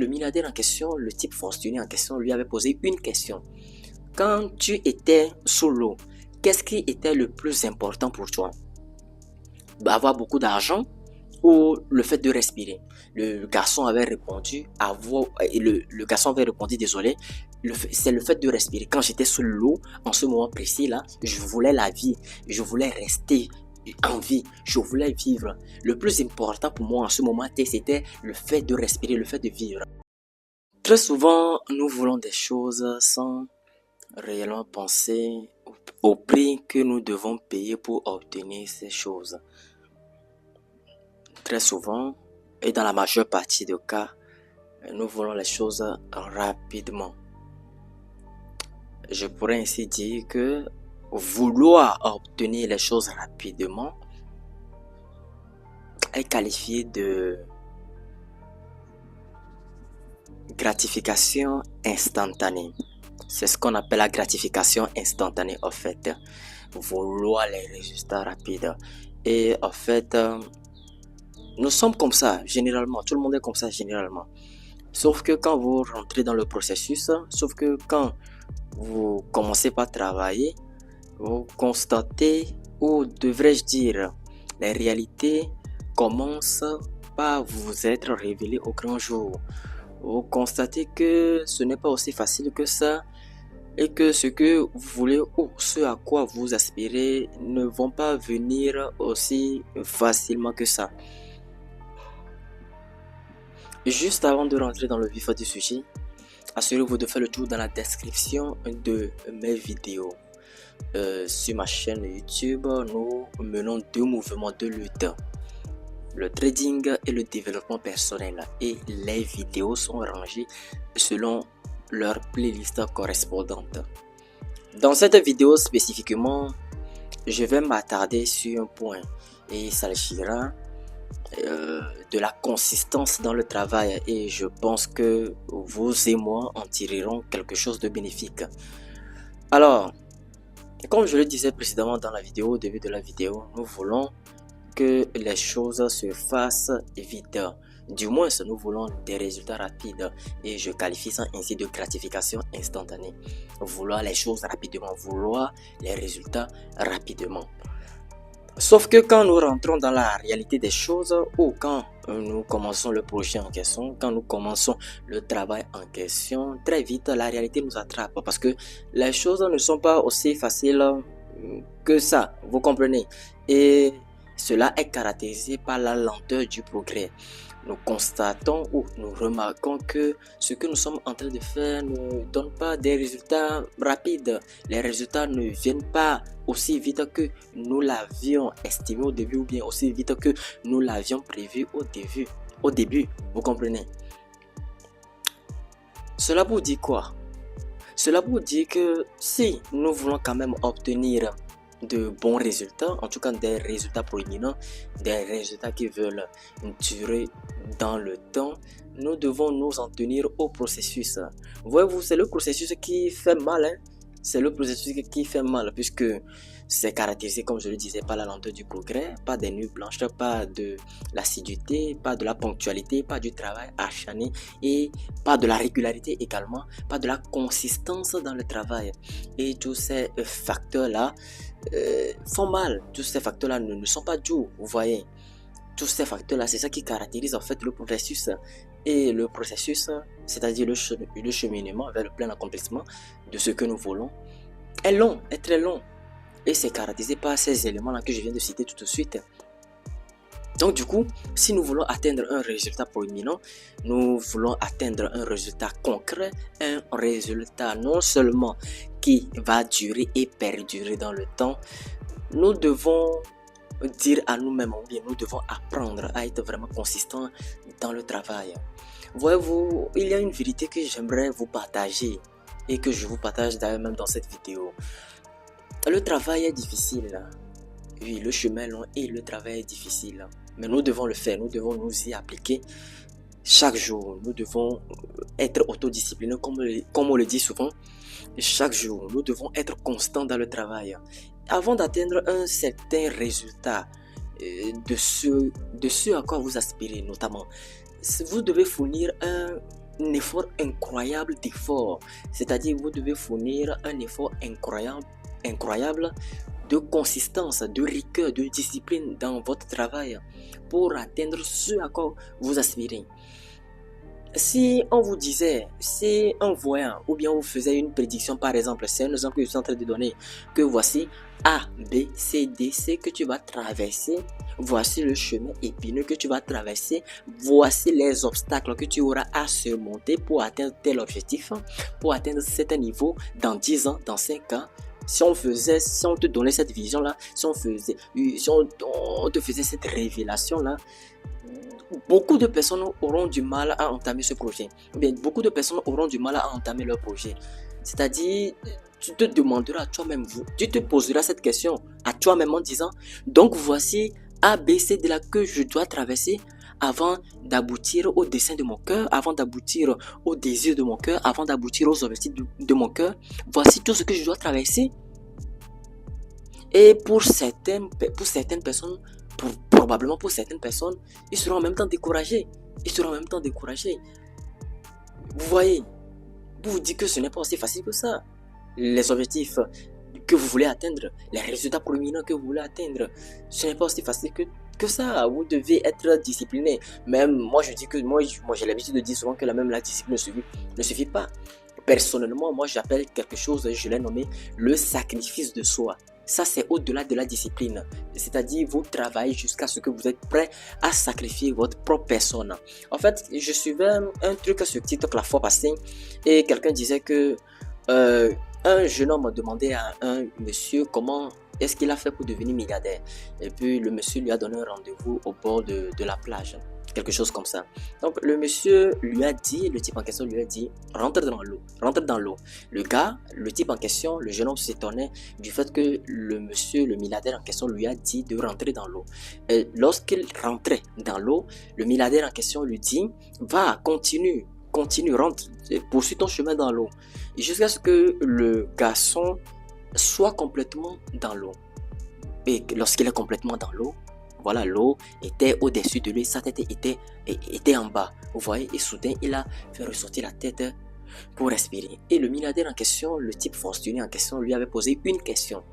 milliardaire en question, le type fortuné en question, lui avait posé une question. Quand tu étais sous l'eau, qu'est-ce qui était le plus important pour toi? Avoir beaucoup d'argent ou le fait de respirer? Le garçon avait répondu, le garçon avait répondu, désolé, c'est le fait de respirer. Quand j'étais sous l'eau, en ce moment précis là, je voulais la vie, je voulais rester en vie, je voulais vivre. Le plus important pour moi en ce moment, c'était le fait de respirer, le fait de vivre. Très souvent, nous voulons des choses sans réellement penser au prix que nous devons payer pour obtenir ces choses. Très souvent, et dans la majeure partie des cas, nous voulons les choses rapidement. Je pourrais ainsi dire que vouloir obtenir les choses rapidement est qualifié de gratification instantanée. C'est ce qu'on appelle la gratification instantanée en fait. Vouloir les résultats rapides. Et en fait, nous sommes comme ça généralement. Tout le monde est comme ça généralement. Sauf que quand vous rentrez dans le processus, sauf que quand vous commencez par travailler, vous constatez, ou devrais-je dire, les réalités commencent par vous être révélées au grand jour. Vous constatez que ce n'est pas aussi facile que ça et que ce que vous voulez ou ce à quoi vous aspirez ne vont pas venir aussi facilement que ça. Juste avant de rentrer dans le vif du sujet, assurez-vous de faire le tour dans la description de mes vidéos. Sur ma chaîne YouTube, nous menons deux mouvements de lutte, le trading et le développement personnel, et les vidéos sont rangées selon leur playlist correspondante. Dans cette vidéo spécifiquement, je vais m'attarder sur un point et il s'agira de la consistance dans le travail, et je pense que vous et moi en tirerons quelque chose de bénéfique. Alors, comme je le disais précédemment dans la vidéo, au début de la vidéo, nous voulons que les choses se fassent vite. Du moins, nous voulons des résultats rapides, et je qualifie ça ainsi de gratification instantanée. Vouloir les choses rapidement, vouloir les résultats rapidement. Sauf que quand nous rentrons dans la réalité des choses, ou quand nous commençons le projet en question, quand nous commençons le travail en question, très vite la réalité nous attrape, parce que les choses ne sont pas aussi faciles que ça, vous comprenez. Et cela est caractérisé par la lenteur du progrès. Nous constatons ou nous remarquons que ce que nous sommes en train de faire ne donne pas des résultats rapides. Les résultats ne viennent pas aussi vite que nous l'avions estimé au début, ou bien aussi vite que nous l'avions prévu au début, vous comprenez. Cela vous dit quoi? Cela vous dit que si nous voulons quand même obtenir de bons résultats, en tout cas des résultats proéminents, des résultats qui veulent durer dans le temps, nous devons nous en tenir au processus. Voyez-vous, c'est le processus qui fait mal, hein? C'est le processus qui fait mal, puisque c'est caractérisé, comme je le disais, par la lenteur du progrès, pas des nuits blanches, pas de l'assiduité, pas de la ponctualité, pas du travail acharné, et pas de la régularité également, pas de la consistance dans le travail. Et tous ces facteurs-là font mal. Tous ces facteurs-là ne sont pas doux, vous voyez. Tous ces facteurs-là, c'est ça qui caractérise en fait le processus. Et le processus, c'est-à-dire le cheminement vers le plein accomplissement de ce que nous voulons, est long, est très long. Et c'est caractérisé par ces éléments-là que je viens de citer tout de suite. Donc du coup, si nous voulons atteindre un résultat proéminent, nous voulons atteindre un résultat concret, un résultat non seulement qui va durer et perdurer dans le temps, nous devons dire à nous-mêmes, ou bien nous devons apprendre à être vraiment consistants dans le travail. Voyez-vous, il y a une vérité que j'aimerais vous partager et que je vous partage d'ailleurs même dans cette vidéo. Le travail est difficile. Oui, le chemin est long et le travail est difficile. Mais nous devons le faire, nous devons nous y appliquer chaque jour. Nous devons être autodisciplinés, comme on le dit souvent. Chaque jour, nous devons être constants dans le travail. Avant d'atteindre un certain résultat de ce à quoi vous aspirez notamment, vous devez fournir effort incroyable d'effort. C'est-à-dire, vous devez fournir un effort incroyable de consistance, de rigueur, de discipline dans votre travail pour atteindre ce à quoi vous aspirez. Si on vous disait, si un voyant ou bien vous faisait une prédiction, par exemple, c'est un exemple que je suis en train de donner, que voici A, B, C, D, C que tu vas traverser, voici le chemin épineux que tu vas traverser, voici les obstacles que tu auras à surmonter pour atteindre tel objectif, pour atteindre certain niveau dans 10 ans, dans 5 ans. Si on te donnait cette vision-là, si on te faisait cette révélation-là, beaucoup de personnes auront du mal à entamer ce projet. Bien, beaucoup de personnes auront du mal à entamer leur projet. C'est-à-dire, tu te demanderas à toi-même, tu te poseras cette question à toi-même en disant, donc voici A, B, C de là que je dois traverser avant d'aboutir au dessein de mon cœur, avant d'aboutir au désir de mon cœur, avant d'aboutir aux objectifs de mon cœur. Voici tout ce que je dois traverser. Et pour certaines personnes, probablement pour certaines personnes, ils seront en même temps découragés. Vous voyez, vous vous dites que ce n'est pas aussi facile que ça. Les objectifs que vous voulez atteindre, les résultats proéminents que vous voulez atteindre, ce n'est pas aussi facile que ça. Vous devez être discipliné. Même moi, je dis que moi j'ai l'habitude de dire souvent que la discipline ne suffit pas. Personnellement, moi j'appelle quelque chose, je l'ai nommé le sacrifice de soi. Ça, c'est au-delà de la discipline. C'est-à-dire, vous travaillez jusqu'à ce que vous êtes prêt à sacrifier votre propre personne. En fait, je suivais un truc sur TikTok la fois passée et quelqu'un disait que un jeune homme demandait à un monsieur comment est-ce qu'il a fait pour devenir milliardaire. Et puis, le monsieur lui a donné un rendez-vous au bord de la plage. Quelque chose comme ça. Donc le monsieur lui a dit, le type en question lui a dit, rentre dans l'eau. Le type en question, le jeune homme s'étonnait du fait que le monsieur, le milliardaire en question lui a dit de rentrer dans l'eau. Et lorsqu'il rentrait dans l'eau, le milliardaire en question lui dit, va, continue, rentre, poursuis ton chemin dans l'eau. Jusqu'à ce que le garçon soit complètement dans l'eau. Et lorsqu'il est complètement dans l'eau, voilà, l'eau était au-dessus de lui, sa tête était en bas. Vous voyez, et soudain, il a fait ressortir la tête pour respirer. Et le milliardaire en question, le type fortuné en question, lui avait posé une question.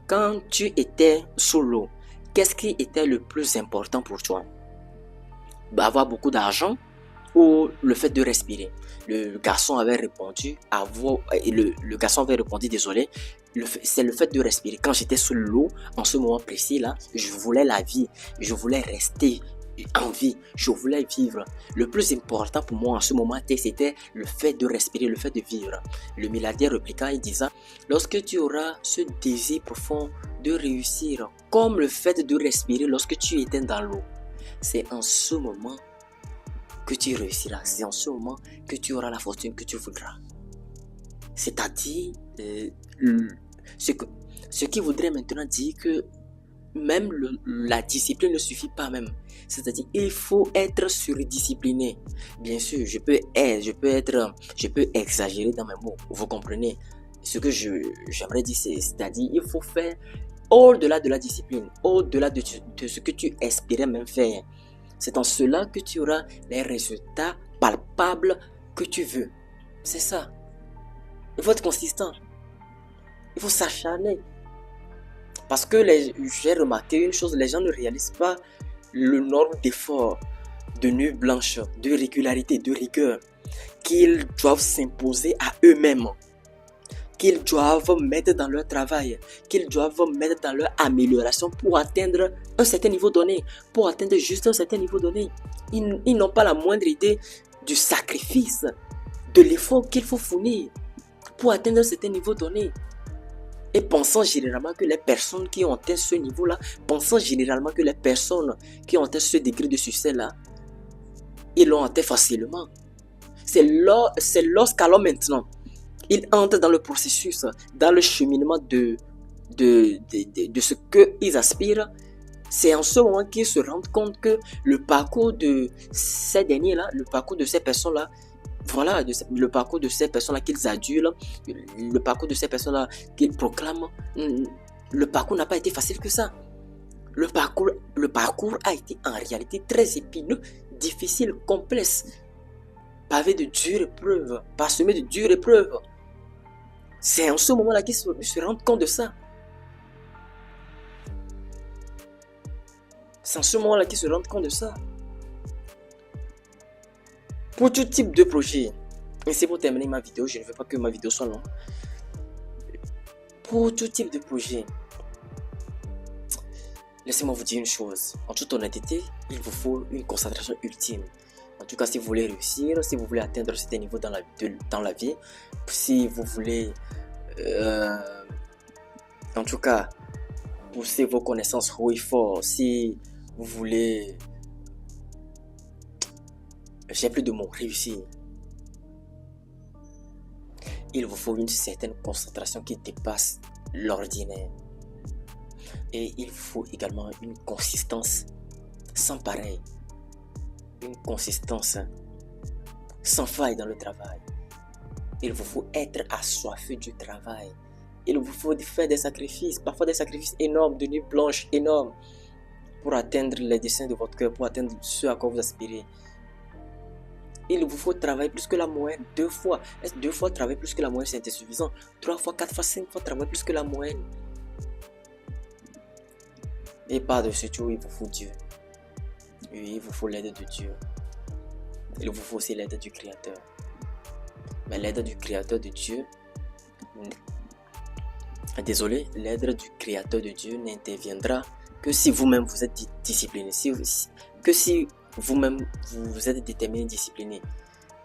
Quand tu étais sous l'eau, qu'est-ce qui était le plus important pour toi? Avoir beaucoup d'argent ou le fait de respirer? Le garçon avait répondu, désolé, c'est le fait de respirer. Quand j'étais sous l'eau, en ce moment précis là, je voulais la vie, je voulais rester en vie, je voulais vivre. Le plus important pour moi en ce moment, c'était le fait de respirer, le fait de vivre. Le milliardaire répliqua et disant, lorsque tu auras ce désir profond de réussir, comme le fait de respirer lorsque tu étais dans l'eau, c'est en ce moment que tu réussiras, c'est en ce moment que tu auras la fortune que tu voudras. C'est-à-dire, ce qui voudrait maintenant dire que même la discipline ne suffit pas même. C'est-à-dire, il faut être surdiscipliné. Bien sûr, je peux exagérer dans mes mots. Vous comprenez? Ce que j'aimerais dire, c'est-à-dire, il faut faire au-delà de la discipline, au-delà de ce que tu espérais même faire. C'est en cela que tu auras les résultats palpables que tu veux. C'est ça. Il faut être consistant. Il faut s'acharner. Parce que j'ai remarqué une chose, les gens ne réalisent pas le nombre d'efforts, de nuits blanches, de régularité, de rigueur qu'ils doivent s'imposer à eux-mêmes, qu'ils doivent mettre dans leur travail, qu'ils doivent mettre dans leur amélioration pour atteindre un certain niveau donné, pour atteindre juste un certain niveau donné. Ils n'ont pas la moindre idée du sacrifice, de l'effort qu'il faut fournir pour atteindre un certain niveau donné. Et pensant généralement que les personnes qui ont atteint ce niveau-là, pensant généralement que les personnes qui ont atteint ce degré de succès-là, ils l'ont atteint facilement. C'est lorsqu'alors maintenant, ils entrent dans le processus, dans le cheminement de ce qu'ils aspirent. C'est en ce moment qu'ils se rendent compte que le parcours de ces derniers-là, le parcours de ces personnes-là, voilà, le parcours de ces personnes-là qu'ils adulent, le parcours de ces personnes-là qu'ils proclament, le parcours n'a pas été facile que ça. Le parcours a été en réalité très épineux, difficile, complexe. pavé de dures épreuves, parsemé de dures épreuves. C'est en ce moment-là qu'ils se rendent compte de ça. C'est en ce moment-là qu'ils se rendent compte de ça. Pour tout type de projet, et c'est pour terminer ma vidéo, je ne veux pas que ma vidéo soit longue. Pour tout type de projet, laissez-moi vous dire une chose. En toute honnêteté, il vous faut une concentration ultime. En tout cas, si vous voulez réussir, si vous voulez atteindre certains niveaux dans la vie, si vous voulez, en tout cas, pousser vos connaissances haut et fort, si vous voulez, j'ai plus de mots, réussir, il vous faut une certaine concentration qui dépasse l'ordinaire. Et il vous faut également une consistance sans pareil. Une consistance sans faille dans le travail. Il vous faut être assoiffé du travail. Il vous faut faire des sacrifices, parfois des sacrifices énormes, de nuits blanches énormes, pour atteindre les desseins de votre cœur, pour atteindre ce à quoi vous aspirez. Il vous faut travailler plus que la moyenne 2 fois. Est-ce 2 fois travailler plus que la moyenne, c'est insuffisant? 3 fois, 4 fois, 5 fois travailler plus que la moyenne. Et par-dessus tout, il vous faut Dieu. Oui, il vous faut l'aide de Dieu. Il vous faut aussi l'aide du Créateur. Mais l'aide du Créateur de Dieu, l'aide du Créateur de Dieu n'interviendra que si vous-même vous êtes discipliné, que si vous-même vous êtes déterminé, discipliné,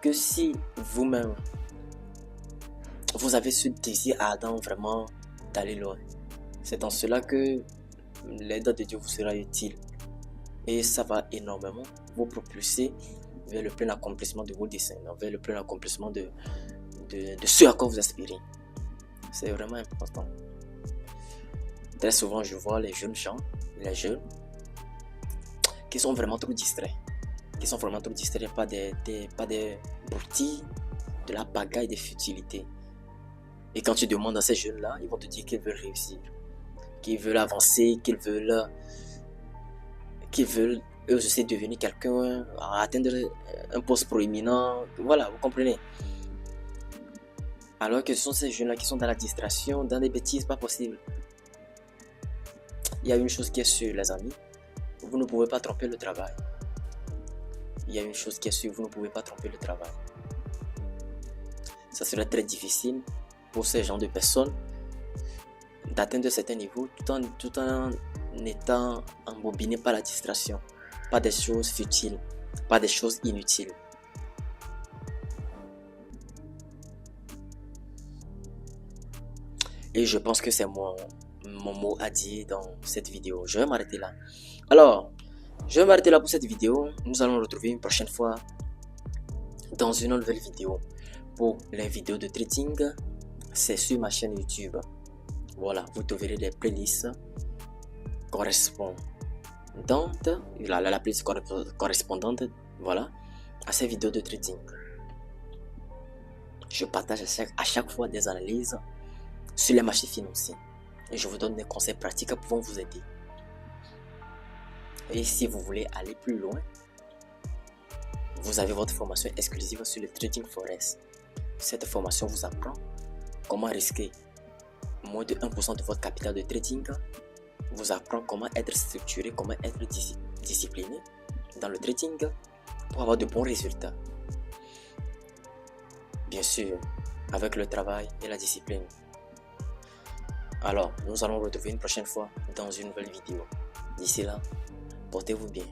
que si vous-même vous avez ce désir ardent vraiment d'aller loin. C'est en cela que l'aide de Dieu vous sera utile. Et ça va énormément vous propulser vers le plein accomplissement de vos desseins, vers le plein accomplissement de ce à quoi vous aspirez. C'est vraiment important. Très souvent, je vois les jeunes gens, les jeunes, qui sont vraiment trop distraits. Par des broutilles, de la bagaille, des futilités. Et quand tu demandes à ces jeunes-là, ils vont te dire qu'ils veulent réussir, qu'ils veulent avancer, qu'ils veulent eux aussi devenir quelqu'un, atteindre un poste proéminent. Voilà, vous comprenez. Alors que ce sont ces jeunes-là qui sont dans la distraction, dans des bêtises pas possibles. Il y a une chose qui est sûre, les amis. Vous ne pouvez pas tromper le travail. Il y a une chose qui est sûre, vous ne pouvez pas tromper le travail. Ça serait très difficile pour ces genres de personnes d'atteindre certains niveaux tout en étant embobiné par la distraction, pas des choses futiles, pas des choses inutiles. Et je pense que c'est mon mot à dire dans cette vidéo. Je vais m'arrêter là. Alors, je vais m'arrêter là pour cette vidéo. Nous allons nous retrouver une prochaine fois dans une nouvelle vidéo. Pour les vidéos de trading, c'est sur ma chaîne YouTube. Voilà, vous trouverez les playlists correspondantes, la playlist correspondante, voilà, à ces vidéos de trading. Je partage à chaque fois des analyses sur les marchés financiers et je vous donne des conseils pratiques pouvant vous aider. Et si vous voulez aller plus loin, vous avez votre formation exclusive sur le Trading Forex. Cette formation vous apprend comment risquer moins de 1% de votre capital de trading, vous apprend comment être structuré, comment être discipliné dans le trading pour avoir de bons résultats. Bien sûr, avec le travail et la discipline. Alors, nous allons nous retrouver une prochaine fois dans une nouvelle vidéo. D'ici là, portez-vous bien.